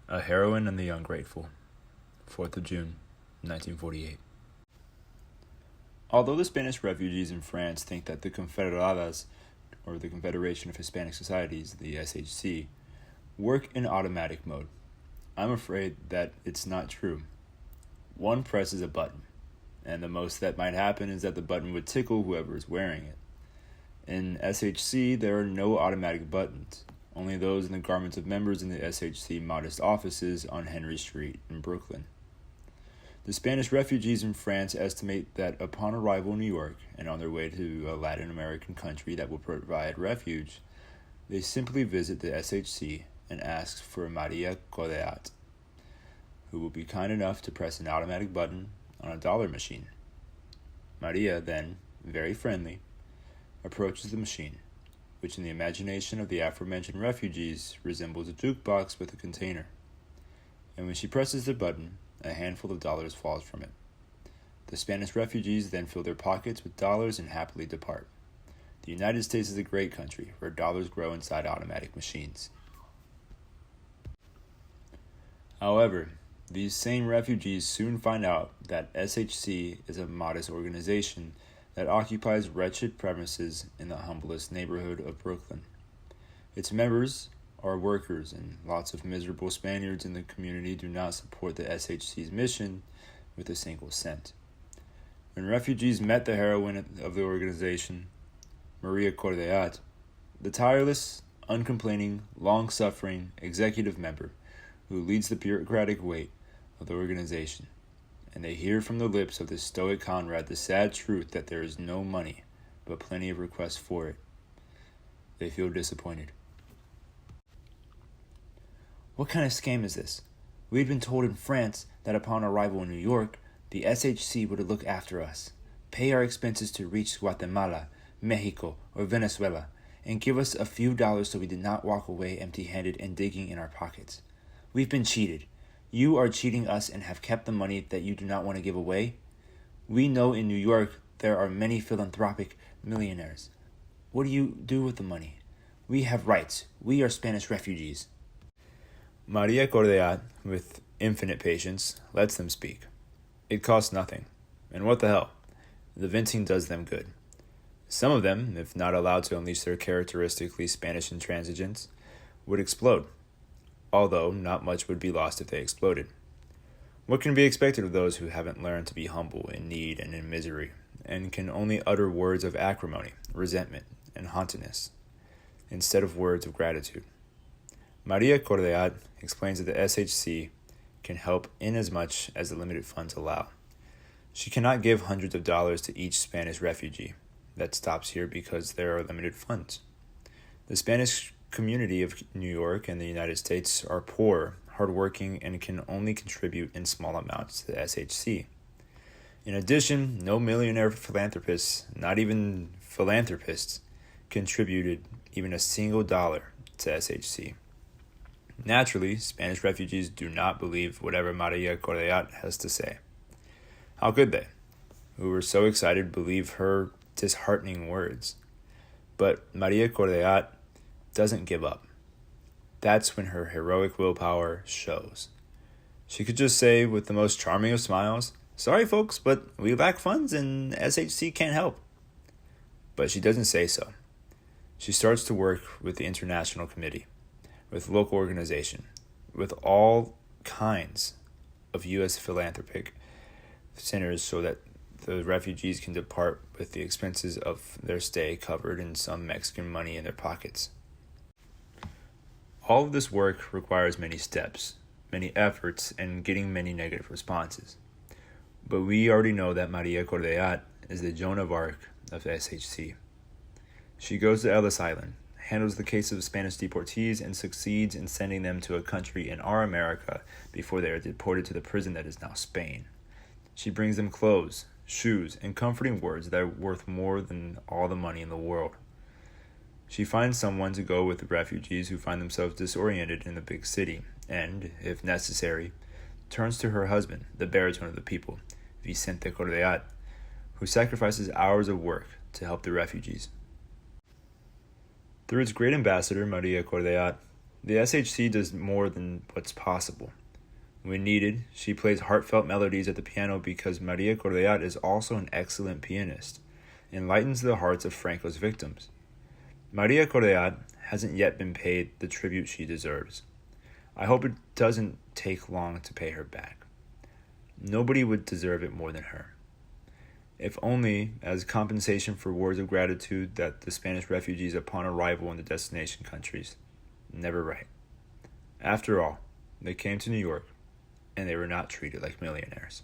A Heroine and the Ungrateful, 4th of June, 1948. Although the Spanish refugees in France think that the Confederadas, or the Confederation of Hispanic Societies, the SHC, work in automatic mode, I'm afraid that it's not true. One presses a button, and the most that might happen is that the button would tickle whoever is wearing it. In SHC, there are no automatic buttons, only those in the garments of members in the SHC modest offices on Henry Street in Brooklyn. The Spanish refugees in France estimate that upon arrival in New York and on their way to a Latin American country that will provide refuge, they simply visit the SHC and ask for María Cordellat, who will be kind enough to press an automatic button on a dollar machine. Maria then, very friendly, approaches the machine, which in the imagination of the aforementioned refugees resembles a jukebox with a container. And when she presses the button, a handful of dollars falls from it. The Spanish refugees then fill their pockets with dollars and happily depart. The United States is a great country where dollars grow inside automatic machines. However, these same refugees soon find out that SHC is a modest organization that occupies wretched premises in the humblest neighborhood of Brooklyn. Its members are workers, and lots of miserable Spaniards in the community do not support the SHC's mission with a single cent. When refugees met the heroine of the organization, María Cordellat, the tireless, uncomplaining, long-suffering executive member who leads the bureaucratic weight of the organization, and they hear from the lips of the stoic Conrad the sad truth that there is no money, but plenty of requests for it, they feel disappointed. What kind of scam is this? We had been told in France that upon arrival in New York, the SHC would look after us, pay our expenses to reach Guatemala, Mexico, or Venezuela, and give us a few dollars so we did not walk away empty-handed and digging in our pockets. We've been cheated. You are cheating us and have kept the money that you do not want to give away. We know in New York there are many philanthropic millionaires. What do you do with the money? We have rights. We are Spanish refugees. María Cordellat, with infinite patience, lets them speak. It costs nothing. And what the hell? The venting does them good. Some of them, if not allowed to unleash their characteristically Spanish intransigence, would explode. Although not much would be lost if they exploded. What can be expected of those who haven't learned to be humble in need and in misery, and can only utter words of acrimony, resentment, and haughtiness, instead of words of gratitude? María Cordellat explains that the SHC can help inasmuch as the limited funds allow. She cannot give hundreds of dollars to each Spanish refugee. That stops here because there are limited funds. The Spanish community of New York and the United States are poor, hardworking, and can only contribute in small amounts to the SHC. In addition, no millionaire philanthropists, not even philanthropists, contributed even a single dollar to SHC. Naturally, Spanish refugees do not believe whatever María Cordellat has to say. How could they, who were so excited, believe her disheartening words? But María Cordellat doesn't give up. That's when her heroic willpower shows. She could just say with the most charming of smiles, "Sorry folks, but we lack funds and SHC can't help." But she doesn't say so. She starts to work with the International Committee, with local organization, with all kinds of U.S. philanthropic centers so that the refugees can depart with the expenses of their stay covered in some Mexican money in their pockets. All of this work requires many steps, many efforts, and getting many negative responses. But we already know that María Cordellat is the Joan of Arc of the SHC. She goes to Ellis Island, handles the case of Spanish deportees, and succeeds in sending them to a country in our America before they are deported to the prison that is now Spain. She brings them clothes, shoes, and comforting words that are worth more than all the money in the world. She finds someone to go with the refugees who find themselves disoriented in the big city, and, if necessary, turns to her husband, the baritone of the people, Vicente Cordellat, who sacrifices hours of work to help the refugees. Through its great ambassador, María Cordellat, The SHC does more than what's possible. When needed, she plays heartfelt melodies at the piano because María Cordellat is also an excellent pianist and lightens the hearts of Franco's victims. María Cordellat hasn't yet been paid the tribute she deserves. I hope it doesn't take long to pay her back. Nobody would deserve it more than her. If only as compensation for words of gratitude that the Spanish refugees upon arrival in the destination countries never write. After all, they came to New York, and they were not treated like millionaires.